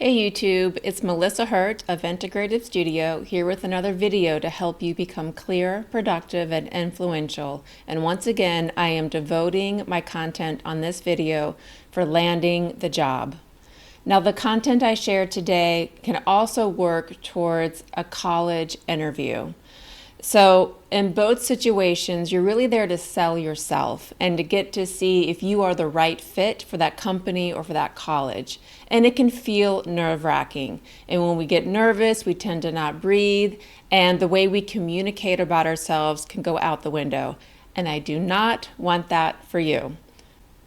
Hey YouTube, it's Melissa Hurt of Integrative Studio here with another video to help you become clear, productive, and influential. And once again, I am devoting my content on this video for landing the job. Now, the content I share today can also work towards a college interview. So in both situations, you're really there to sell yourself and to get to see if you are the right fit for that company or for that college. And it can feel nerve-wracking. And when we get nervous, we tend to not breathe, and the way we communicate about ourselves can go out the window. And I do not want that for you.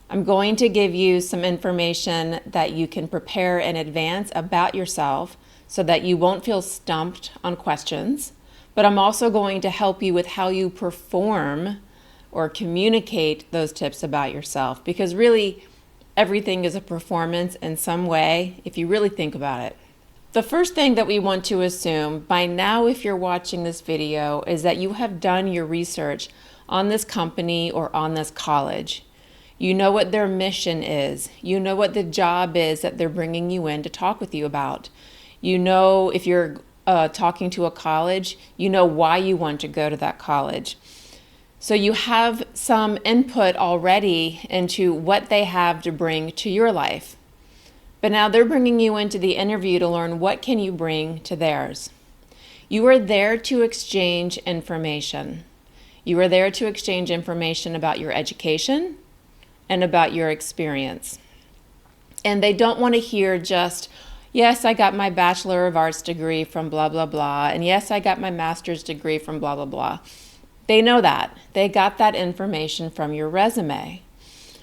I'm going to give you some information that you can prepare in advance about yourself so that you won't feel stumped on questions. But I'm also going to help you with how you perform or communicate those tips about yourself, because really everything is a performance in some way if you really think about it. The first thing that we want to assume by now, if you're watching this video, is that you have done your research on this company or on this college. You know what their mission is. You know what the job is that they're bringing you in to talk with you about. You know, if you're talking to a college, you know why you want to go to that college. So you have some input already into what they have to bring to your life. But now they're bringing you into the interview to learn what can you bring to theirs. You are there to exchange information. You are there to exchange information about your education and about your experience. And they don't want to hear just, yes, I got my Bachelor of Arts degree from blah, blah, blah. And yes, I got my master's degree from blah, blah, blah. They know that. They got that information from your resume.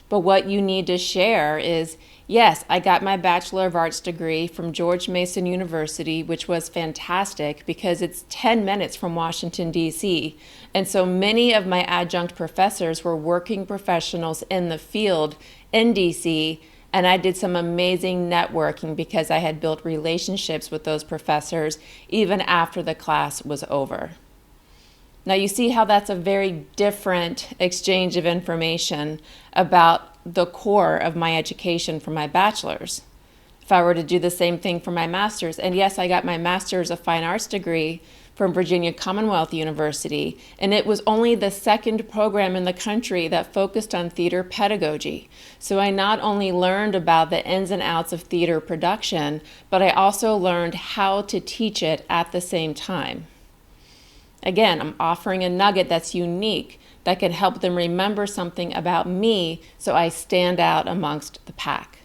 But what you need to share is, yes, I got my Bachelor of Arts degree from George Mason University, which was fantastic because it's 10 minutes from Washington, D.C. And so many of my adjunct professors were working professionals in the field in D.C., and I did some amazing networking because I had built relationships with those professors even after the class was over. Now you see how that's a very different exchange of information about the core of my education for my bachelor's. If I were to do the same thing for my master's, and yes, I got my master's of fine arts degree from Virginia Commonwealth University, and it was only the second program in the country that focused on theater pedagogy. So I not only learned about the ins and outs of theater production, but I also learned how to teach it at the same time. Again, I'm offering a nugget that's unique that can help them remember something about me so I stand out amongst the pack.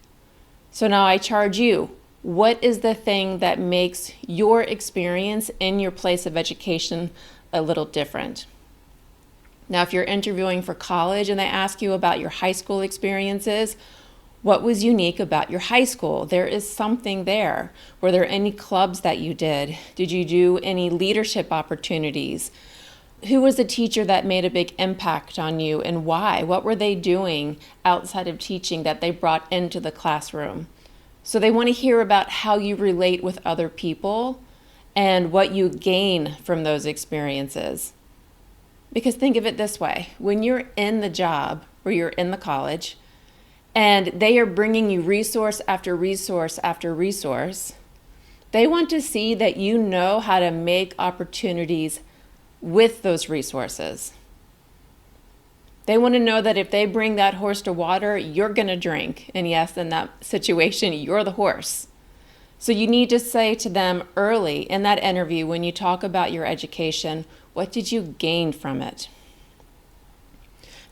So now I charge you. What is the thing that makes your experience in your place of education a little different? Now, if you're interviewing for college and they ask you about your high school experiences, what was unique about your high school? There is something there. Were there any clubs that you did? Did you do any leadership opportunities? Who was a teacher that made a big impact on you and why? What were they doing outside of teaching that they brought into the classroom? So they want to hear about how you relate with other people and what you gain from those experiences. Because think of it this way, when you're in the job or you're in the college and they are bringing you resource after resource after resource, they want to see that you know how to make opportunities with those resources. They want to know that if they bring that horse to water, you're going to drink. And yes, in that situation, you're the horse. So you need to say to them early in that interview, when you talk about your education, what did you gain from it?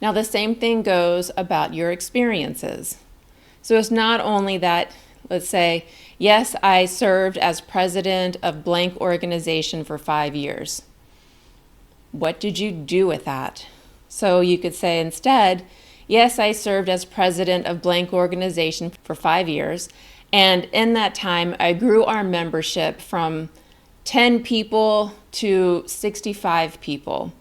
Now, the same thing goes about your experiences. So it's not only that, let's say, yes, I served as president of blank organization for 5 years. What did you do with that? So you could say instead, yes, I served as president of blank organization for 5 years. And in that time, I grew our membership from 10 people to 65 people.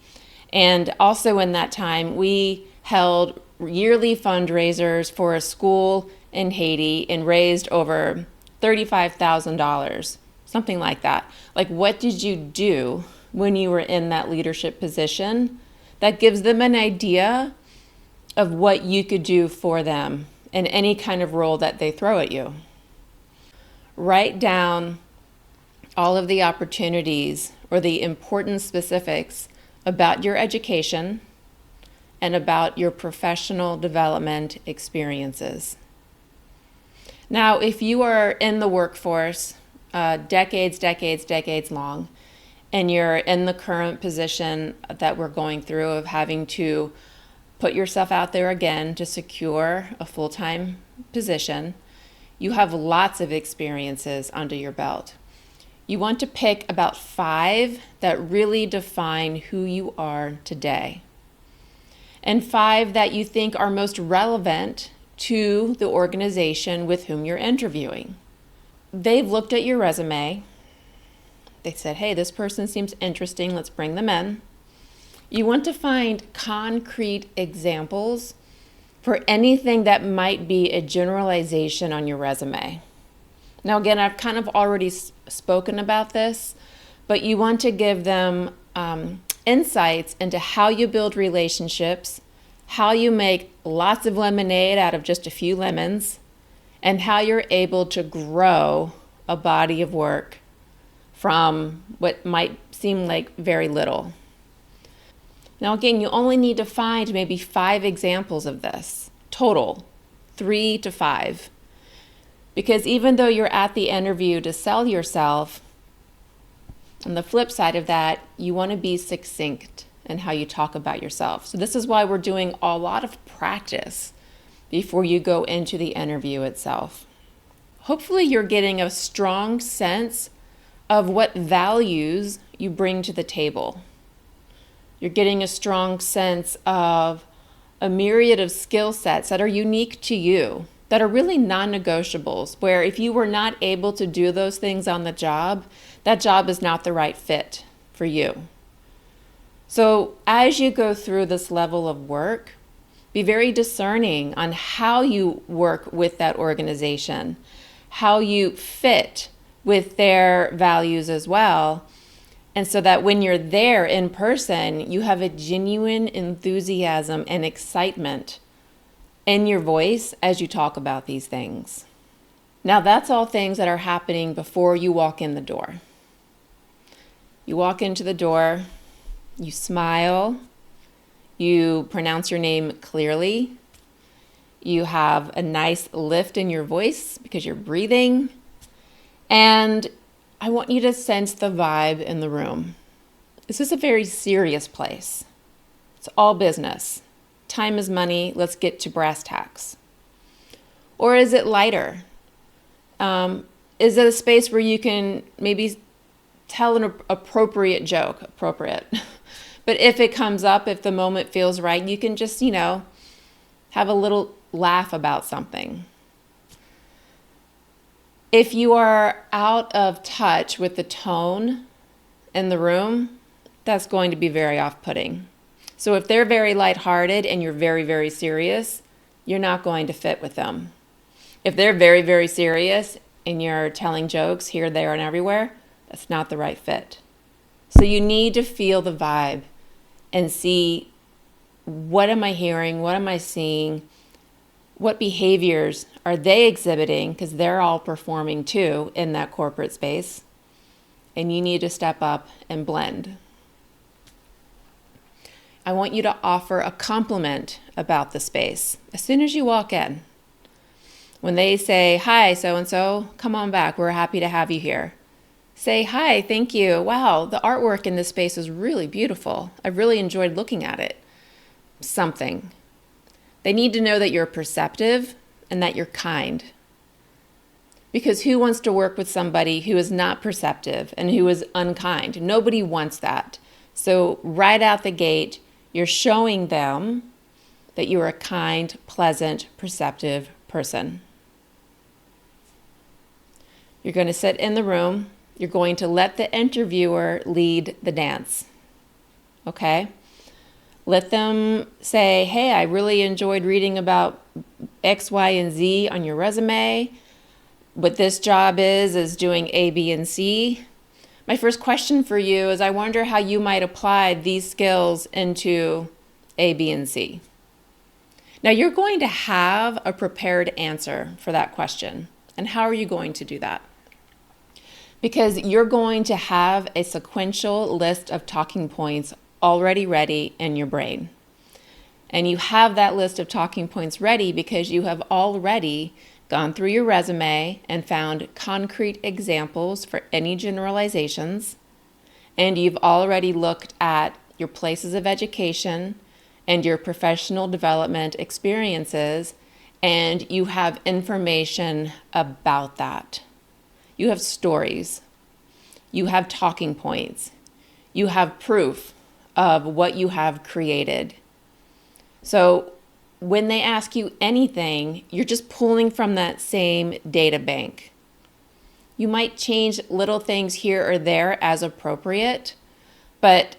And also in that time, we held yearly fundraisers for a school in Haiti and raised over $35,000, something like that. Like, what did you do when you were in that leadership position? That gives them an idea of what you could do for them in any kind of role that they throw at you. write down all of the opportunities or the important specifics about your education and about your professional development experiences. Now, if you are in the workforce decades long, and you're in the current position that we're going through of having to put yourself out there again to secure a full-time position, you have lots of experiences under your belt. You want to pick about 5 that really define who you are today, and 5 that you think are most relevant to the organization with whom you're interviewing. They've looked at your resume. They said, hey, this person seems interesting, let's bring them in. You want to find concrete examples for anything that might be a generalization on your resume. Now, again, I've kind of already spoken about this, but you want to give them insights into how you build relationships, how you make lots of lemonade out of just a few lemons, and how you're able to grow a body of work from what might seem like very little. Now, again, you only need to find maybe 5 examples of this, total, 3 to 5. Because even though you're at the interview to sell yourself, on the flip side of that, you want to be succinct in how you talk about yourself. So this is why we're doing a lot of practice before you go into the interview itself. Hopefully you're getting a strong sense of what values you bring to the table. You're getting a strong sense of a myriad of skill sets that are unique to you, that are really non-negotiables, where if you were not able to do those things on the job, that job is not the right fit for you. So as you go through this level of work, be very discerning on how you work with that organization, how you fit with their values as well. And so that when you're there in person, you have a genuine enthusiasm and excitement in your voice as you talk about these things. Now, that's all things that are happening before you walk in the door. You walk into the door, you smile, you pronounce your name clearly, you have a nice lift in your voice because you're breathing, and I want you to sense the vibe in the room. This is a very serious place. It's all business. Time is money. Let's get to brass tacks. Or is it lighter? Is it a space where you can maybe tell an appropriate joke? Appropriate. But if it comes up, if the moment feels right, you can just, have a little laugh about something. If you are out of touch with the tone in the room, that's going to be very off-putting. So if they're very lighthearted and you're very, very serious, you're not going to fit with them. If they're very, very serious and you're telling jokes here, there, and everywhere, that's not the right fit. So you need to feel the vibe and see, what am I hearing? What am I seeing? What behaviors are they exhibiting? Because they're all performing too in that corporate space. And you need to step up and blend. I want you to offer a compliment about the space as soon as you walk in. When they say, hi, so-and-so, come on back. We're happy to have you here. Say, hi, thank you. Wow, the artwork in this space is really beautiful. I really enjoyed looking at it. Something. They need to know that you're perceptive and that you're kind. Because who wants to work with somebody who is not perceptive and who is unkind? Nobody wants that. So right out the gate, you're showing them that you're a kind, pleasant, perceptive person. You're going to sit in the room. You're going to let the interviewer lead the dance. Okay? Let them say, hey, I really enjoyed reading about X, Y, and Z on your resume. What this job is doing A, B, and C. My first question for you is, I wonder how you might apply these skills into A, B, and C. Now, you're going to have a prepared answer for that question. And how are you going to do that? because you're going to have a sequential list of talking points already ready in your brain. And you have that list of talking points ready because you have already gone through your resume and found concrete examples for any generalizations. And you've already looked at your places of education and your professional development experiences, and you have information about that. You have stories, you have talking points, you have proof of what you have created. So when they ask you anything, you're just pulling from that same data bank. You might change little things here or there as appropriate, but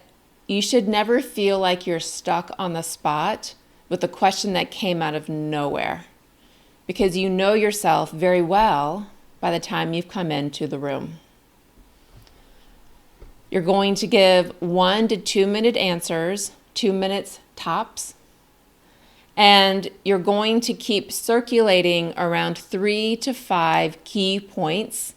you should never feel like you're stuck on the spot with a question that came out of nowhere, because you know yourself very well by the time you've come into the room. You're going to give 1 to 2 minute answers, 2 minutes tops, and you're going to keep circulating around 3 to 5 key points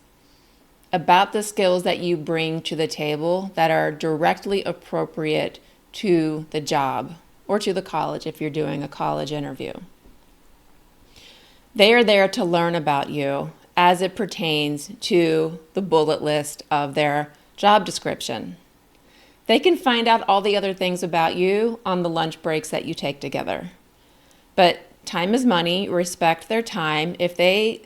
about the skills that you bring to the table that are directly appropriate to the job or to the college if you're doing a college interview. They are there to learn about you as it pertains to the bullet list of their job description. They can find out all the other things about you on the lunch breaks that you take together. But time is money. Respect their time. If they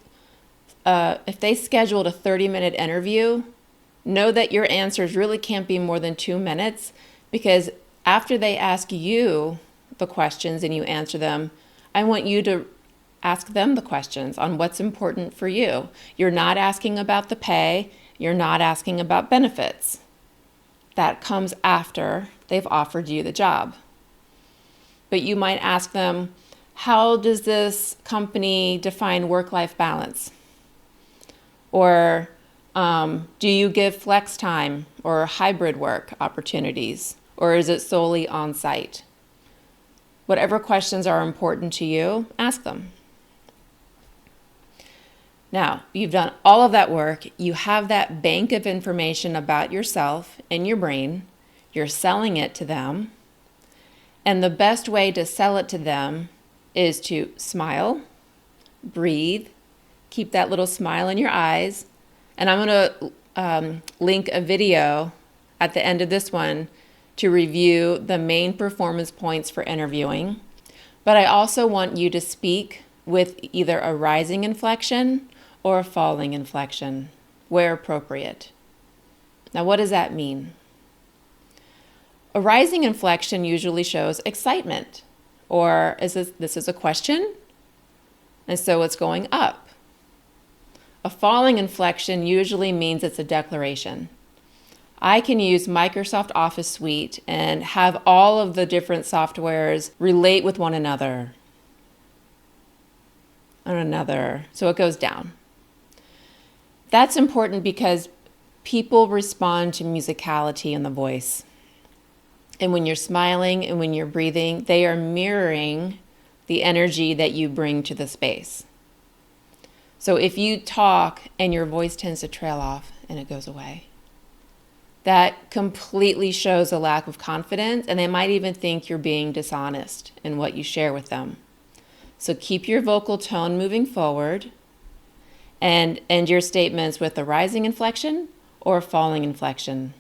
scheduled a 30-minute interview, know that your answers really can't be more than 2 minutes, because after they ask you the questions and you answer them, I want you to ask them the questions on what's important for you. You're not asking about the pay. You're not asking about benefits. That comes after they've offered you the job. But you might ask them, how does this company define work-life balance? Or do you give flex time or hybrid work opportunities? Or is it solely on-site? Whatever questions are important to you, ask them. Now, you've done all of that work. You have that bank of information about yourself in your brain. You're selling it to them. And the best way to sell it to them is to smile, breathe, keep that little smile in your eyes. And I'm going to link a video at the end of this one to review the main performance points for interviewing. But I also want you to speak with either a rising inflection or a falling inflection, where appropriate. Now, what does that mean? A rising inflection usually shows excitement, or this is a question, and so it's going up. A falling inflection usually means it's a declaration. I can use Microsoft Office Suite and have all of the different softwares relate with one another. So it goes down. That's important because people respond to musicality in the voice. And when you're smiling and when you're breathing, they are mirroring the energy that you bring to the space. So if you talk and your voice tends to trail off and it goes away, that completely shows a lack of confidence, and they might even think you're being dishonest in what you share with them. So keep your vocal tone moving forward, and end your statements with a rising inflection or a falling inflection.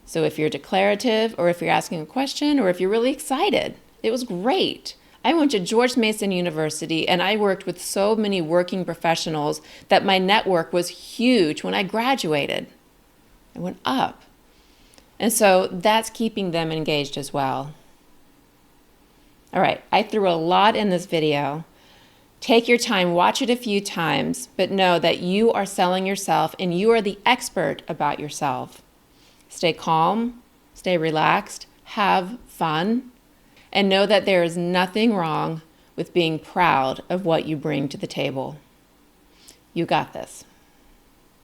So if you're declarative, or if you're asking a question, or if you're really excited, it was great. I went to George Mason University and I worked with so many working professionals that my network was huge when I graduated. It went up. And so that's keeping them engaged as well. All right, I threw a lot in this video. Take your time, watch it a few times, but know that you are selling yourself and you are the expert about yourself. Stay calm, stay relaxed, have fun, and know that there is nothing wrong with being proud of what you bring to the table. You got this.